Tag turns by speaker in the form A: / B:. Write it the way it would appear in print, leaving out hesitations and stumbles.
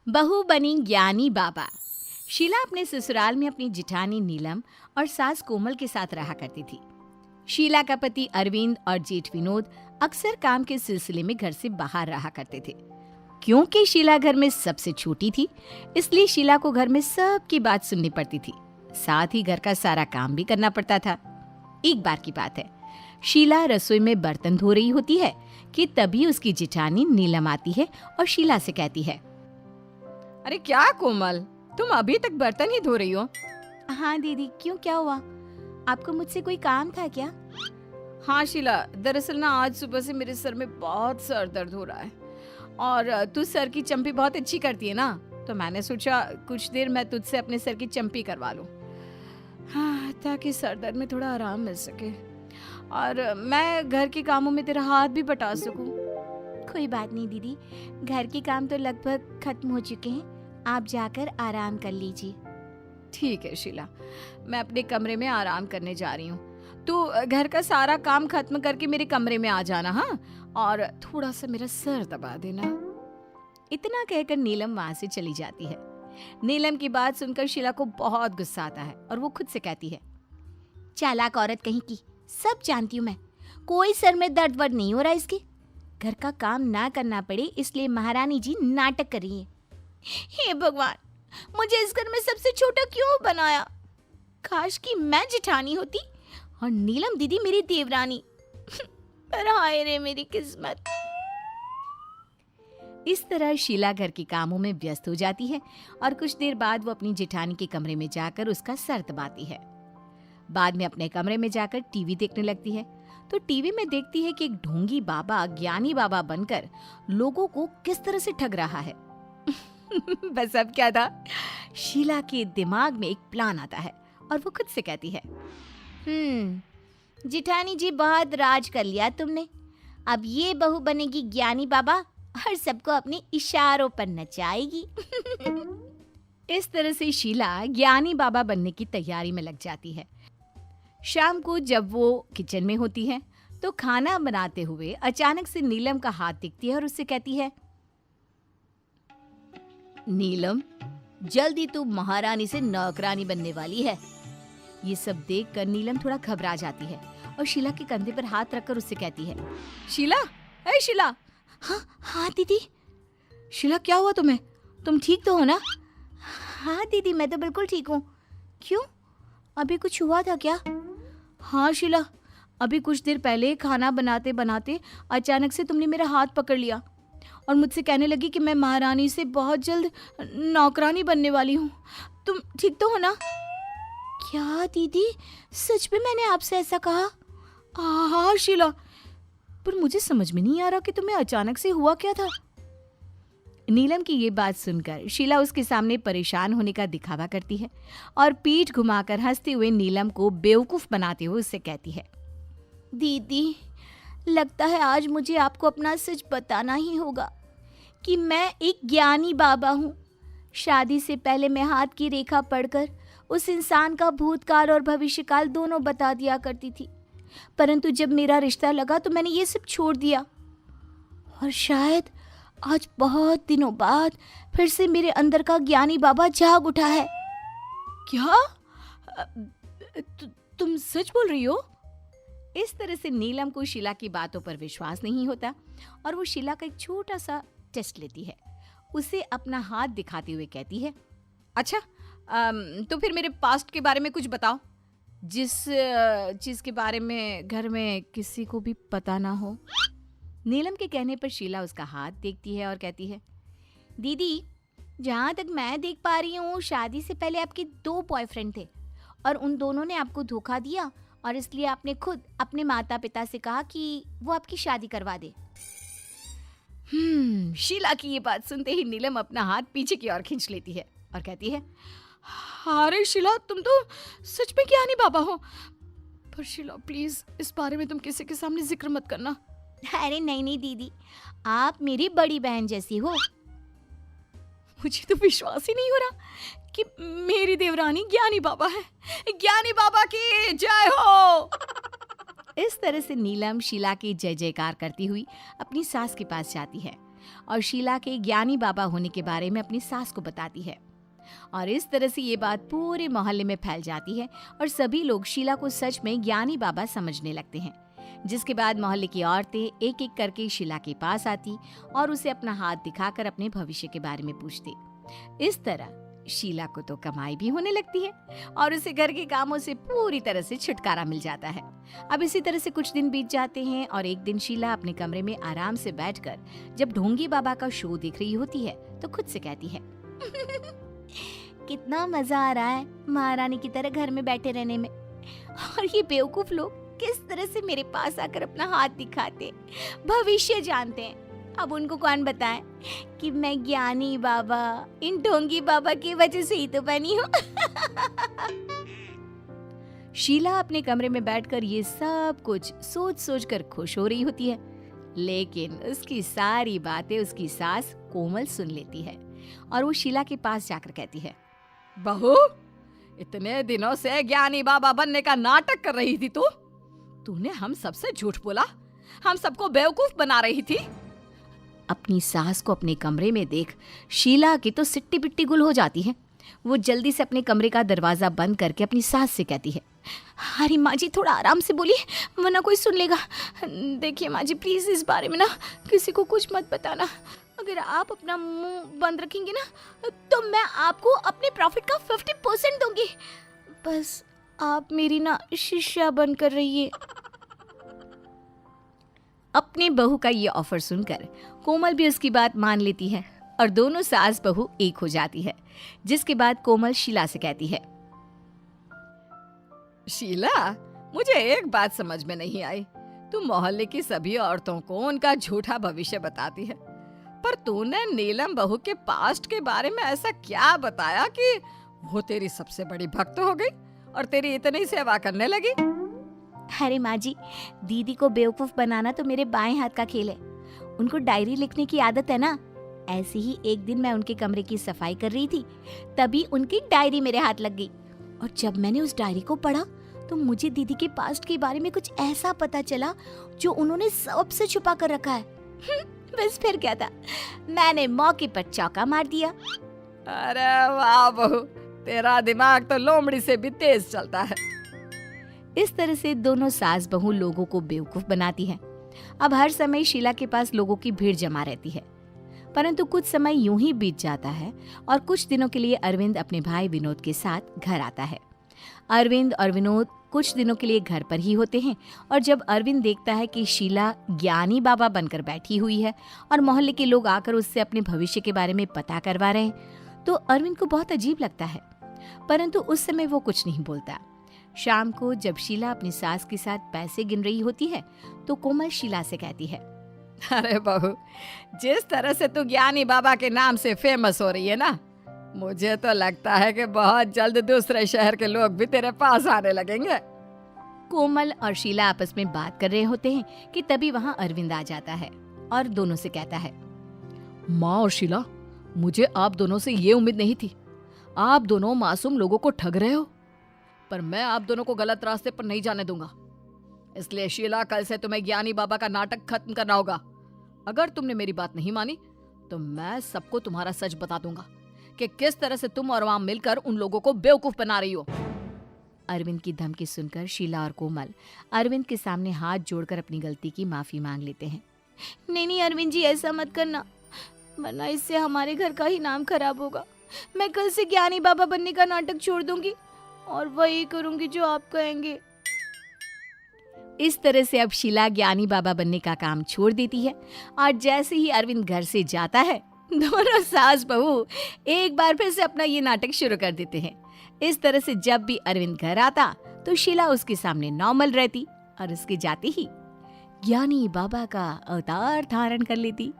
A: बहू बनी ज्ञानी बाबा। शीला अपने ससुराल में अपनी जिठानी नीलम और सास कोमल के साथ रहा करती थी। शीला का पति अरविंद और जेठ विनोद अक्सर काम के सिलसिले में घर से बाहर रहा करते थे। क्योंकि शीला घर में सबसे छोटी थी, इसलिए शीला को घर में सबकी बात सुननी पड़ती थी, साथ ही घर का सारा काम भी करना पड़ता था। एक बार की बात है, शीला रसोई में बर्तन धो रही होती है कि तभी उसकी जिठानी नीलम आती है और शीला से कहती है,
B: अरे क्या कोमल, तुम अभी तक बर्तन ही धो रही हो?
A: हाँ दीदी, क्यों, क्या हुआ? आपको मुझसे कोई काम था क्या?
B: हाँ शीला, दरअसल ना आज सुबह से मेरे सर में बहुत सर दर्द हो रहा है और तू सर की चंपी बहुत अच्छी करती है ना, तो मैंने सोचा कुछ देर मैं तुझसे अपने सर की चंपी करवा लूं, हाँ, ताकि सर दर्द में थोड़ा आराम मिल सके और मैं घर के कामों में तेरा हाथ भी बटा सकूं।
A: कोई बात नहीं दीदी, घर के काम तो लगभग खत्म हो चुके हैं, आप जाकर आराम कर लीजिए।
B: ठीक है शीला, मैं अपने कमरे में आराम करने जा रही हूँ। तू घर का सारा काम खत्म करके मेरे कमरे में आ जाना, हाँ, और थोड़ा सा मेरा सर दबा देना।
A: इतना कहकर नीलम वहां से चली जाती है। नीलम की बात सुनकर शीला को बहुत गुस्सा आता है और वो खुद से कहती है, चालाक औरत कहीं की, सब जानती हूँ मैं, कोई सर में दर्द वर्द नहीं हो रहा इसके। घर का काम ना करना पड़े इसलिए महारानी जी नाटक कर रही है। हे भगवान, मुझे इस घर में सबसे छोटा क्यों बनाया? काश कि मैं जिठानी होती और नीलम दीदी मेरी देवरानी। पर हाय रे मेरी किस्मत। इस तरह शीला घर के कामों में व्यस्त हो जाती है और कुछ देर बाद वो अपनी जेठानी के कमरे में जाकर उसका सर दबाती है। बाद में अपने कमरे में जाकर टीवी देखने लगती है तो टीवी में देखती है कि एक ढोंगी बाबा ज्ञानी बाबा बनकर लोगों को किस तरह से ठग रहा है। बस अब क्या था, शीला के दिमाग में एक प्लान आता है और वो खुद से कहती है, जिठानी जी बहुत राज कर लिया तुमने, अब ये बहू बनेगी ज्ञानी बाबा और सबको अपने इशारों पर नचाएगी। इस तरह से शीला ज्ञानी बाबा बनने की तैयारी में लग जाती है। शाम को जब वो किचन में होती है तो खाना बनाते हुए अचानक से नीलम का हाथ दिखती है और उससे कहती है, नीलम, जल्दी तू महारानी से नौकरानी बनने वाली है। ये सब देखकर नीलम थोड़ा घबरा जाती है और शीला के कंधे पर हाथ रखकर उससे कहती है,
B: शीला, ए शीला।
A: हाँ हाँ दीदी।
B: शीला क्या हुआ तुम्हें, तुम ठीक तो हो ना?
A: हाँ दीदी, मैं तो बिल्कुल ठीक हूँ। क्यों, अभी कुछ हुआ था क्या?
B: हाँ शीला, अभी कुछ देर पहले खाना बनाते बनाते अचानक से तुमने मेरा हाथ पकड़ लिया और मुझसे कहने लगी कि मैं महारानी से बहुत जल्द नौकरानी बनने वाली हूँ। तुम ठीक तो हो ना?
A: क्या दीदी, सच में मैंने आपसे ऐसा कहा?
B: हाँ शीला, पर मुझे समझ में नहीं आ रहा कि तुम्हें अचानक से हुआ क्या था।
A: नीलम की ये बात सुनकर शीला उसके सामने परेशान होने का दिखावा करती है और पीठ घुमाकर हंसते हुए नीलम को बेवकूफ बनाते हुए उससे कहती है, दीदी, लगता है आज मुझे आपको अपना सच बताना ही होगा कि मैं एक ज्ञानी बाबा हूँ। शादी से पहले मैं हाथ की रेखा पढ़कर उस इंसान का भूतकाल और भविष्यकाल दोनों बता दिया करती थी, परंतु जब मेरा रिश्ता लगा तो मैंने ये सब छोड़ दिया और शायद आज बहुत दिनों बाद फिर से मेरे अंदर का ज्ञानी बाबा जाग उठा है।
B: क्या? तुम सच बोल रही हो?
A: इस तरह से नीलम को शीला की बातों पर विश्वास नहीं होता और वो शीला का एक छोटा सा टेस्ट लेती है। उसे अपना हाथ दिखाते हुए कहती है,
B: अच्छा, तो फिर मेरे पास्ट के बारे में कुछ बताओ, जिस चीज के बारे में घर में किसी को भी पता ना हो।
A: नीलम के कहने पर शीला उसका हाथ देखती है और कहती है, दीदी, जहाँ तक मैं देख पा रही हूँ शादी से पहले आपके 2 बॉयफ्रेंड थे और उन दोनों ने आपको धोखा दिया और इसलिए आपने खुद अपने माता पिता से कहा कि वो आपकी शादी करवा दे।
B: शीला की ये बात सुनते ही नीलम अपना हाथ पीछे की ओर खींच लेती है और कहती है, अरे शीला, तुम तो सच में ज्ञानी बाबा हो, पर शीला प्लीज इस बारे में तुम किसी के सामने जिक्र मत करना।
A: अरे नहीं नहीं दीदी, आप मेरी बड़ी बहन जैसी हो।
B: मुझे तो विश्वास ही नहीं हो रहा कि मेरी देवरानी ज्ञानी बाबा है। ज्ञानी बाबा की जय हो।
A: इस तरह से नीलम शीला की जय जयकार करती हुई अपनी सास के पास जाती है और शीला के ज्ञानी बाबा होने के बारे में अपनी सास को बताती है। और इस तरह से ये बात पूरे मोहल्ले में फैल जाती है और सभी लोग शीला को सच में ज्ञानी बाबा समझने लगते हैं। जिसके बाद मोहल्ले की औरतें एक एक करके शीला के पास आती और उसे अपना हाथ दिखाकर अपने भविष्य के बारे में पूछती। इस तरह शीला को तो कमाई भी होने लगती है और उसे घर के कामों से पूरी तरह से छुटकारा मिल जाता है। अब इसी तरह से कुछ दिन बीत जाते हैं और एक दिन शीला अपने कमरे में आराम से बैठकर जब ढोंगी बाबा का शो देख रही होती है तो खुद से कहती है, कितना मजा आ रहा है महारानी की तरह घर में बैठे रहने में। और ये बेवकूफ लोग किस तरह से मेरे पास आकर अपना हाथ दिखाते, भविष्य जानते हैं। अब उनको कौन बताए कि मैं ज्ञानी बाबा, इन ढोंगी बाबा की वजह से ही तो बनी हूँ। शीला अपने कमरे में बैठकर ये सब कुछ सोच सोच कर खुश हो रही होती है, लेकिन उसकी सारी बातें उसकी सास कोमल सुन लेती है और वो शीला के पास जाकर कहती है,
B: बहू, इतने दिनों से ज्ञानी बाबा बनने का नाटक कर रही थी तूने हम सबसे झूठ बोला, हम सबको बेवकूफ बना रही थी।
A: अपनी सास को अपने कमरे में देख शीला की तो सिट्टी पिट्टी गुल हो जाती है। वो जल्दी से अपने कमरे का दरवाजा बंद करके अपनी सास से कहती है, अरे माँ जी थोड़ा आराम से बोलिए वरना कोई सुन लेगा। देखिए माँ जी प्लीज इस बारे में ना किसी को कुछ मत बताना। अगर आप अपना मुंह बंद रखेंगे ना तो मैं आपको अपने प्रॉफिट का 50% दूंगी। बस आप मेरी ना शिष्या बनकर रहिए। अपने बहू का ये ऑफर सुनकर कोमल भी उसकी बात मान लेती है और दोनों सास बहू एक हो जाती है। जिसके बाद कोमल शीला से कहती है,
B: शीला, मुझे एक बात समझ में नहीं आई। तू मोहल्ले की सभी औरतों को उनका झूठा भविष्य बताती है, पर तूने नीलम बहू के पास्ट के बारे में ऐसा क्या बताया कि वो तेरी सबसे बड़ी भक्त हो गई और तेरी इतनी सेवा करने लगी?
A: अरे माँ जी, दीदी को बेवकूफ बनाना तो मेरे बाएं हाथ का खेल है। उनको डायरी लिखने की आदत है ना। ऐसे ही एक दिन मैं उनके कमरे की सफाई कर रही थी, तभी उनकी डायरी मेरे हाथ लग गई और जब मैंने उस डायरी को पढ़ा तो मुझे दीदी के पास्ट के बारे में कुछ ऐसा पता चला जो उन्होंने सबसे छुपा कर रखा है। बस फिर क्या था, मैंने मौके पर चौका मार दिया।
B: अरे वाह बहू, तेरा दिमाग तो लोमड़ी से भी तेज चलता है।
A: इस तरह से दोनों सास बहू लोगों को बेवकूफ बनाती है। अब हर समय शीला के पास लोगों की भीड़ जमा रहती है, परंतु कुछ समय यूं ही बीत जाता है और कुछ दिनों के लिए अरविंद अपने भाई विनोद के साथ घर आता है। अरविंद और विनोद कुछ दिनों के लिए घर पर ही होते हैं और जब अरविंद देखता है कि शीला ज्ञानी बाबा बनकर बैठी हुई है और मोहल्ले के लोग आकर उससे अपने भविष्य के बारे में पता करवा रहे हैं तो अरविंद को बहुत अजीब लगता है, परंतु उस समय वो कुछ नहीं बोलता। शाम को जब शीला अपनी सास के साथ पैसे गिन रही होती है तो कोमल शीला से कहती है,
B: अरे बहू, जिस तरह से तू ज्ञानी बाबा के नाम से फेमस हो रही है ना, मुझे तो लगता है कि बहुत जल्द दूसरे शहर के लोग भी तेरे पास आने लगेंगे।
A: कोमल और शीला आपस में बात कर रहे होते हैं कि तभी वहाँ अरविंद आ जाता है और दोनों से कहता है,
B: माँ और शीला, मुझे आप दोनों से ये उम्मीद नहीं थी। आप दोनों मासूम लोगों को ठग रहे हो, पर मैं आप दोनों को गलत रास्ते पर नहीं जाने दूंगा। इसलिए शीला, कल से तुम्हें ज्ञानी बाबा का नाटक खत्म करना होगा। अगर तुमने मेरी बात नहीं मानी तो मैं सबको तुम्हारा सच बता दूंगा कि किस तरह से तुम और वहां मिलकर उन लोगों को बेवकूफ बना रही हो।
A: अरविंद की धमकी सुनकर शीला और कोमल अरविंद के सामने हाथ जोड़कर अपनी गलती की माफी मांग लेते हैं। नहीं अरविंद जी, ऐसा मत करना, वरना इससे हमारे घर का ही नाम खराब होगा। मैं कल से ज्ञानी बाबा बनने का नाटक छोड़ दूंगी और वही करूंगी जो आप कहेंगे। इस तरह से अब शीला ज्ञानी बाबा बनने का काम छोड़ देती है और जैसे ही अरविंद घर से जाता है दोनों सास बहू एक बार फिर से अपना ये नाटक शुरू कर देते हैं। इस तरह से जब भी अरविंद घर आता तो शीला उसके सामने नॉर्मल रहती और उसके जाते ही ज्ञानी बाबा का अवतार धारण कर लेती।